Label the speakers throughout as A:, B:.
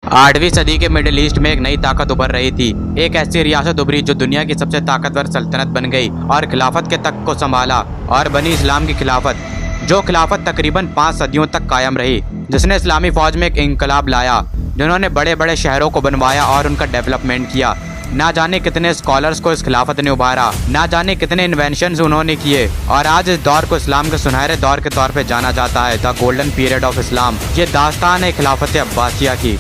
A: 8वीं सदी के मिडिल ईस्ट में एक नई ताकत उभर रही थी। एक ऐसी रियासत उभरी जो दुनिया की सबसे ताकतवर सल्तनत बन गई और खिलाफत के तख्त को संभाला, और बनी इस्लाम की खिलाफत, जो खिलाफत तकरीबन 5 सदियों तक कायम रही, जिसने इस्लामी फौज में एक इंकलाब लाया, जिन्होंने बड़े बड़े शहरों को बनवाया और उनका डेवलपमेंट किया। ना जाने कितने स्कॉलर्स को इस खिलाफत ने उभारा, ना जाने कितने इन्वेंशंस उन्होंने किए, और आज इस दौर को इस्लाम के सुनहरे दौर के तौर पे जाना जाता है, the golden period of Islam. ये दास्तान है खिलाफत अब्बासिया की।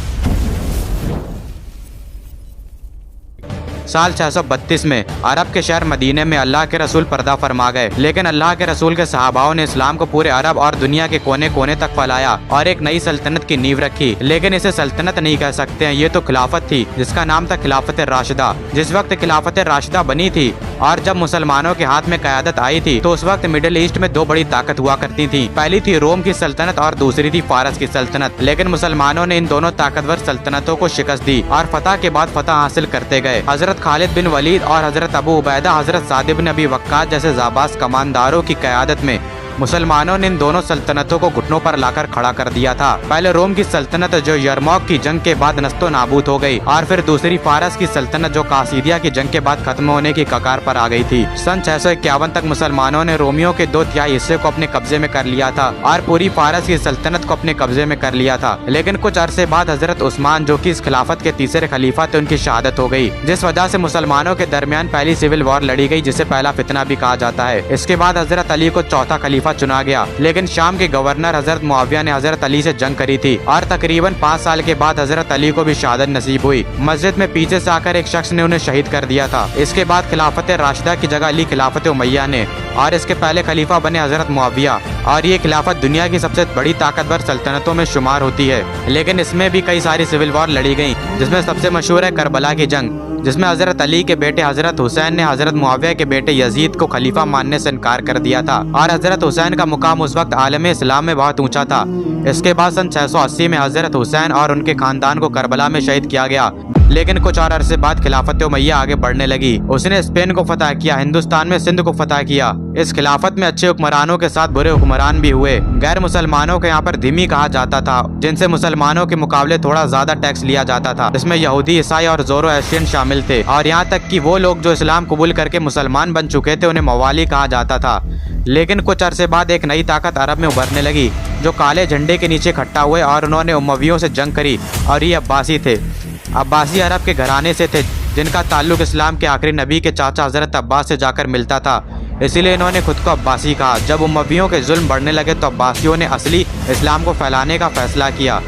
A: साल 632 में अरब के शहर मदीने में अल्लाह के रसूल पर्दा फरमा गए, लेकिन अल्लाह के रसूल के सहाबाओं ने इस्लाम को पूरे अरब और दुनिया के कोने कोने तक फैलाया और एक नई सल्तनत की नींव रखी। लेकिन इसे सल्तनत नहीं कह सकते हैं, ये तो खिलाफत थी, जिसका नाम था खिलाफत राशिदा। जिस वक्त खिलाफत राशिदा बनी थी और जब मुसलमानों के हाथ में क़यादत आई थी, तो उस वक्त मिडिल ईस्ट में 2 बड़ी ताकत हुआ करती थी। पहली थी रोम की सल्तनत और दूसरी थी फारस की सल्तनत। लेकिन मुसलमानों ने इन दोनों ताकतवर सल्तनतों को शिकस्त दी और फतह के बाद फतह हासिल करते गए। हजरत खालिद बिन वलीद और हजरत अबू उबैदा, हजरत साद बिन अबी वक्कास जैसे जाबाज कमांडरों की क़यादत में मुसलमानों ने इन दोनों सल्तनतों को घुटनों पर लाकर खड़ा कर दिया था। पहले रोम की सल्तनत जो यरमौक की जंग के बाद नस्तो नाबूद हो गई, और फिर दूसरी फारस की सल्तनत जो कासिदिया की जंग के बाद खत्म होने की कगार पर आ गई थी। सन 651 तक मुसलमानों ने रोमियों के 2/3 हिस्से को अपने कब्जे में कर लिया था और पूरी फारस की सल्तनत को अपने कब्जे में कर लिया था। लेकिन कुछ अरसे बाद हजरत उस्मान, जो कि इस खिलाफत के तीसरे खलीफा थे, उनकी शहादत हो गई, जिस वजह से मुसलमानों के दरमियान पहली सिविल वॉर लड़ी गई, जिसे पहला फितना भी कहा जाता है। इसके बाद हजरत अली को चौथा खलीफा चुना गया, लेकिन शाम के गवर्नर हजरत मुआविया ने हजरत अली से जंग करी थी और तकरीबन 5 साल के बाद हजरत अली को भी शहादत नसीब हुई। मस्जिद में पीछे से आकर एक शख्स ने उन्हें शहीद कर दिया था। इसके बाद खिलाफत राशिदा की जगह ली खिलाफत उमैया ने, और इसके पहले खलीफा बने हजरत मुआविया, और ये खिलाफत दुनिया की सबसे बड़ी ताकतवर सल्तनतों में शुमार होती है। लेकिन इसमें भी कई सारी सिविल वॉर लड़ी गई, जिसमें सबसे मशहूर है करबला की जंग, जिसमें हजरत अली के बेटे हजरत हुसैन ने हजरत मुआविया के बेटे यजीद को खलीफा मानने से इनकार कर दिया था, और हजरत हुसैन का मुकाम उस वक्त आलम इस्लाम में बहुत ऊंचा था। इसके बाद सन 680 में हजरत हुसैन और उनके खानदान को करबला में शहीद किया गया। लेकिन कुछ और अरसे बाद खिलाफत उमैया आगे बढ़ने लगी। उसने स्पेन को फतह किया, हिंदुस्तान में सिंध को फतह किया। इस खिलाफत में अच्छे हुक्मरानों के साथ बुरे हुक्मरान भी हुए। गैर मुसलमानों को यहाँ पर धिमी कहा जाता था, जिनसे मुसलमानों के मुकाबले थोड़ा ज्यादा टैक्स लिया जाता था। इसमें यहूदी, ईसाई और जोरो एशियन शामिल थे, और यहाँ तक कि वो लोग जो इस्लाम कबूल करके मुसलमान बन चुके थे, उन्हें मवाली कहा जाता था। लेकिन कुछ अरसे बाद एक नई ताकत अरब में उभरने लगी, जो काले झंडे के नीचे इकट्ठा हुए, और उन्होंने उमवियों से जंग करी, और ये अब्बासी थे। अब्बासी अरब के घराने से थे, जिनका ताल्लुक इस्लाम के आखिरी नबी के चाचा हजरत अब्बास से जाकर मिलता था, इसीलिए इन्होंने खुद को अब्बासी कहा। जब उमवियों के जुल्म बढ़ने लगे तो अब्बासियों ने असली इस्लाम को फैलाने का फैसला किया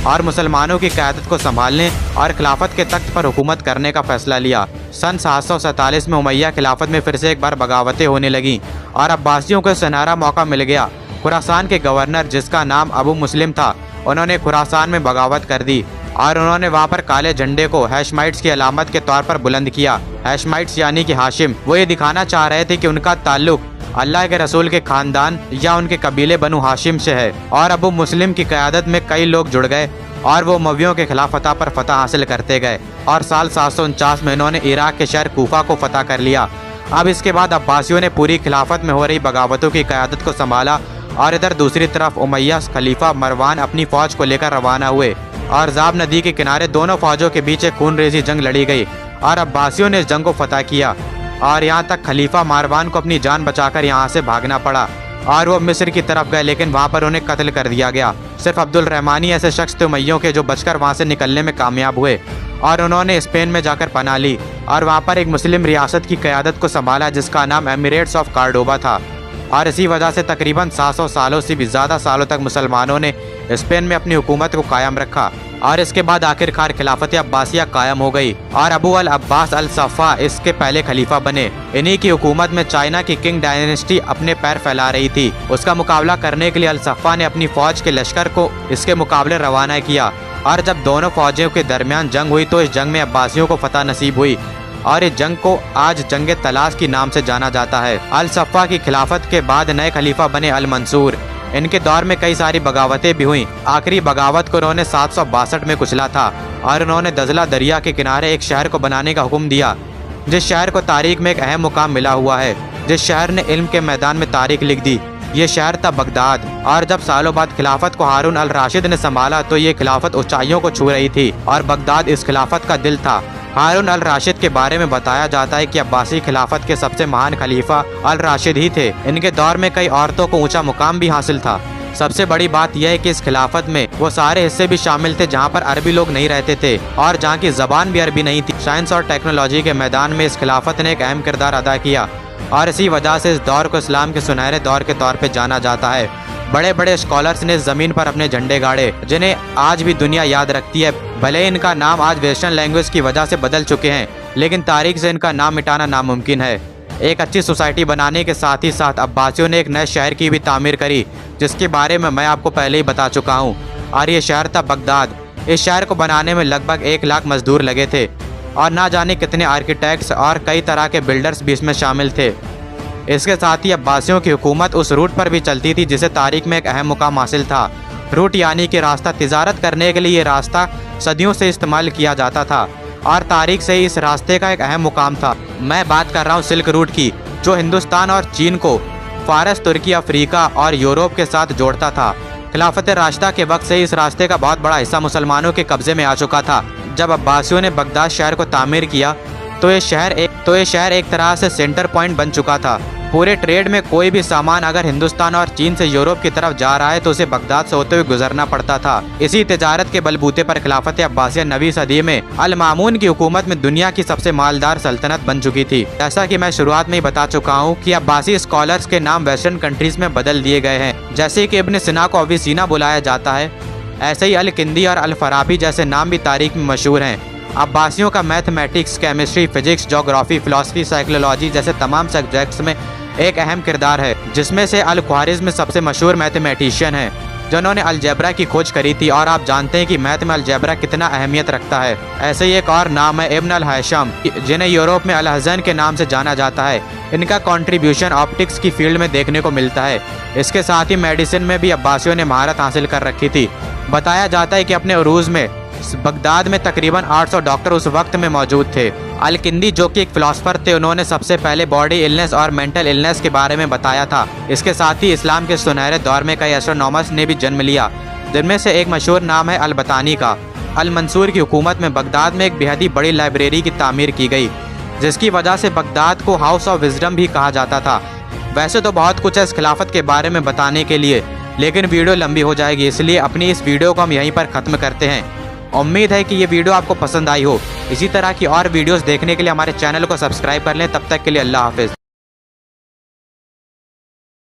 A: और मुसलमानों की क़यादत को संभालने और खिलाफत के तख्त पर हुकूमत करने का फैसला लिया। सन 747 में उमैया खिलाफत में फिर से एक बार बगावतें होने लगीं और अब्बासियों को सुनहरा मौका मिल गया। खुरासान के गवर्नर, जिसका नाम अबू मुस्लिम था, उन्होंने खुरासान में बगावत कर दी और उन्होंने वहाँ पर काले झंडे को हैशमाइट्स की अलामत के तौर पर बुलंद किया। हैशमाइट्स यानी कि हाशिम, वो ये दिखाना चाह रहे थे कि उनका ताल्लुक अल्लाह के रसूल के खानदान या उनके कबीले बनु हाशिम से है। और अबू मुस्लिम की क़यादत में कई लोग जुड़ गए और वो उमवियों के खिलाफ फतह पर फतह हासिल करते गए, और साल 749 में इन्होंने इराक के शहर कूफा को फतह कर लिया। अब इसके बाद अब्बासियों ने पूरी खिलाफत में हो रही बगावतों की क़यादत को संभाला, और इधर दूसरी तरफ उमैया खलीफा मरवान अपनी फौज को लेकर रवाना हुए, और जाब नदी के किनारे दोनों फौजों के बीच एक खूनरेज़ी जंग लड़ी गई, और अब्बासियों ने इस जंग को फतह किया, और यहाँ तक खलीफा मारवान को अपनी जान बचाकर यहाँ से भागना पड़ा, और वो मिस्र की तरफ गए, लेकिन वहाँ पर उन्हें कत्ल कर दिया गया। सिर्फ अब्दुल रहमानी ऐसे शख्स थे उमैयों के जो बचकर वहाँ से निकलने में कामयाब हुए, और उन्होंने स्पेन में जाकर पनाह ली और वहाँ पर एक मुस्लिम रियासत की क़यादत को संभाला, जिसका नाम एमिरेट्स ऑफ कार्डोबा था। और इसी वजह से तकरीबन 700 सालों से भी ज़्यादा सालों तक मुसलमानों ने स्पेन में अपनी हुकूमत को कायम रखा, और इसके बाद आखिरकार खिलाफत अब्बासिया कायम हो गई और अबू अल अब्बास अल सफ़ा इसके पहले खलीफा बने। इन्हीं की हुकूमत में चाइना की किंग डायनेस्टी अपने पैर फैला रही थी। उसका मुकाबला करने के लिए अल सफ़ा ने अपनी फौज के लश्कर को इसके मुकाबले रवाना किया, और जब दोनों फौजों के दरमियान जंग हुई तो इस जंग में अब्बासियों को फतह नसीब हुई, और इस जंग को आज जंग तलाश के नाम से जाना जाता है। अल सफ़ा की खिलाफत के बाद नए खलीफा बने अल मंसूर। इनके दौर में कई सारी बगावतें भी हुईं। आखिरी बगावत को उन्होंने 762 में कुचला था, और उन्होंने दजला दरिया के किनारे एक शहर को बनाने का हुक्म दिया, जिस शहर को तारीख में एक अहम मुकाम मिला हुआ है, जिस शहर ने इल्म के मैदान में तारीख लिख दी। ये शहर था बगदाद, और जब सालों बाद खिलाफत को हारून अल राशिद ने संभाला तो ये खिलाफत ऊंचाइयों को छू रही थी और बगदाद इस खिलाफत का दिल था। हारून अल राशिद के बारे में बताया जाता है कि अब्बासी खिलाफत के सबसे महान खलीफा अल राशिद ही थे। इनके दौर में कई औरतों को ऊंचा मुकाम भी हासिल था। सबसे बड़ी बात यह है कि इस खिलाफत में वो सारे हिस्से भी शामिल थे जहाँ पर अरबी लोग नहीं रहते थे और जहाँ की जबान भी अरबी नहीं थी। साइंस और टेक्नोलॉजी के मैदान में इस खिलाफत ने एक अहम किरदार अदा किया और इसी वजह से इस दौर को इस्लाम के सुनहरे दौर के तौर पे जाना जाता है। बड़े बड़े स्कॉलर्स ने ज़मीन पर अपने झंडे गाड़े जिन्हें आज भी दुनिया याद रखती है। भले इनका नाम आज वेस्टर्न लैंग्वेज की वजह से बदल चुके हैं, लेकिन तारीख से इनका नाम मिटाना नामुमकिन है। एक अच्छी सोसाइटी बनाने के साथ ही साथ अब्बासियों ने एक नए शहर की भी तामीर करी, जिसके बारे में मैं आपको पहले ही बता चुका हूँ, और ये शहर था बगदाद। इस शहर को बनाने में लगभग 1 लाख मजदूर लगे थे और ना जाने कितने आर्किटेक्ट्स और कई तरह के बिल्डर्स भी इसमें शामिल थे। इसके साथ ही अब्बासियों की हुकूमत उस रूट पर भी चलती थी जिसे तारीख में एक अहम मुकाम हासिल था। रूट यानी कि रास्ता, तिजारत करने के लिए ये रास्ता सदियों से इस्तेमाल किया जाता था और तारीख से ही इस रास्ते का एक अहम मुकाम था। मैं बात कर रहा हूँ सिल्क रूट की, जो हिंदुस्तान और चीन को फारस, तुर्की, अफ्रीका और यूरोप के साथ जोड़ता था। खिलाफत राशिदा के वक्त से ही इस रास्ते का बहुत बड़ा हिस्सा मुसलमानों के कब्जे में आ चुका था। जब अब्बासियों ने बगदाद शहर को तामीर किया तो ये शहर एक तरह से सेंटर पॉइंट बन चुका था। पूरे ट्रेड में कोई भी सामान अगर हिंदुस्तान और चीन से यूरोप की तरफ जा रहा है तो उसे बगदाद से होते हुए गुजरना पड़ता था। इसी तिजारत के बलबूते पर खिलाफत अब्बासिया 9वीं सदी में अल मामून की हुकूमत में दुनिया की सबसे मालदार सल्तनत बन चुकी थी। जैसा कि मैं शुरुआत में ही बता चुका हूँ कि अब्बासी स्कॉलर्स के नाम वेस्टर्न कंट्रीज में बदल दिए गए हैं। जैसे कि इब्न सिना को अविसीना बुलाया जाता है, ऐसे ही अल किंदी और अल फराबी जैसे नाम भी तारीख में मशहूर हैं। अब्बासियों का mathematics, chemistry, physics, geography, philosophy, psychology जैसे तमाम सब्जेक्ट्स में एक अहम किरदार है, जिसमें से अल ख्वारिज़्म सबसे मशहूर मैथमेटिशियन है जिन्होंने अलजेब्रा की खोज करी थी, और आप जानते हैं कि मैथ में अलजेब्रा कितना अहमियत रखता है। ऐसे ही एक और नाम है इब्न अल हैशम, जिन्हें यूरोप में अल हज़न के नाम से जाना जाता है। इनका कंट्रीब्यूशन ऑप्टिक्स की फील्ड में देखने को मिलता है। इसके साथ ही मेडिसिन में भी अब्बासियों ने महारत हासिल कर रखी थी। बताया जाता है कि अपने उरूज में बगदाद में तकरीबन 800 डॉक्टर उस वक्त में मौजूद थे। अल किंदी, जो कि एक फिलोसफर थे, उन्होंने सबसे पहले बॉडी इलनेस और मेंटल इलनेस के बारे में बताया था। इसके साथ ही इस्लाम के सुनहरे दौर में कई एस्ट्रोनॉमर्स ने भी जन्म लिया, जिनमें से एक मशहूर नाम है अल बतानी का। अल मंसूर की हुकूमत में बगदाद में एक बेहद ही बड़ी लाइब्रेरी की तामीर की गई, जिसकी वजह से बगदाद को हाउस ऑफ विजडम भी कहा जाता था। वैसे तो बहुत कुछ है इस खिलाफत के बारे में बताने के लिए, लेकिन वीडियो लंबी हो जाएगी, इसलिए अपनी इस वीडियो को हम यहीं पर ख़त्म करते हैं। उम्मीद है कि ये वीडियो आपको पसंद आई हो। इसी तरह की और वीडियोस देखने के लिए हमारे चैनल को सब्सक्राइब कर लें। तब तक के लिए अल्लाह हाफिज़।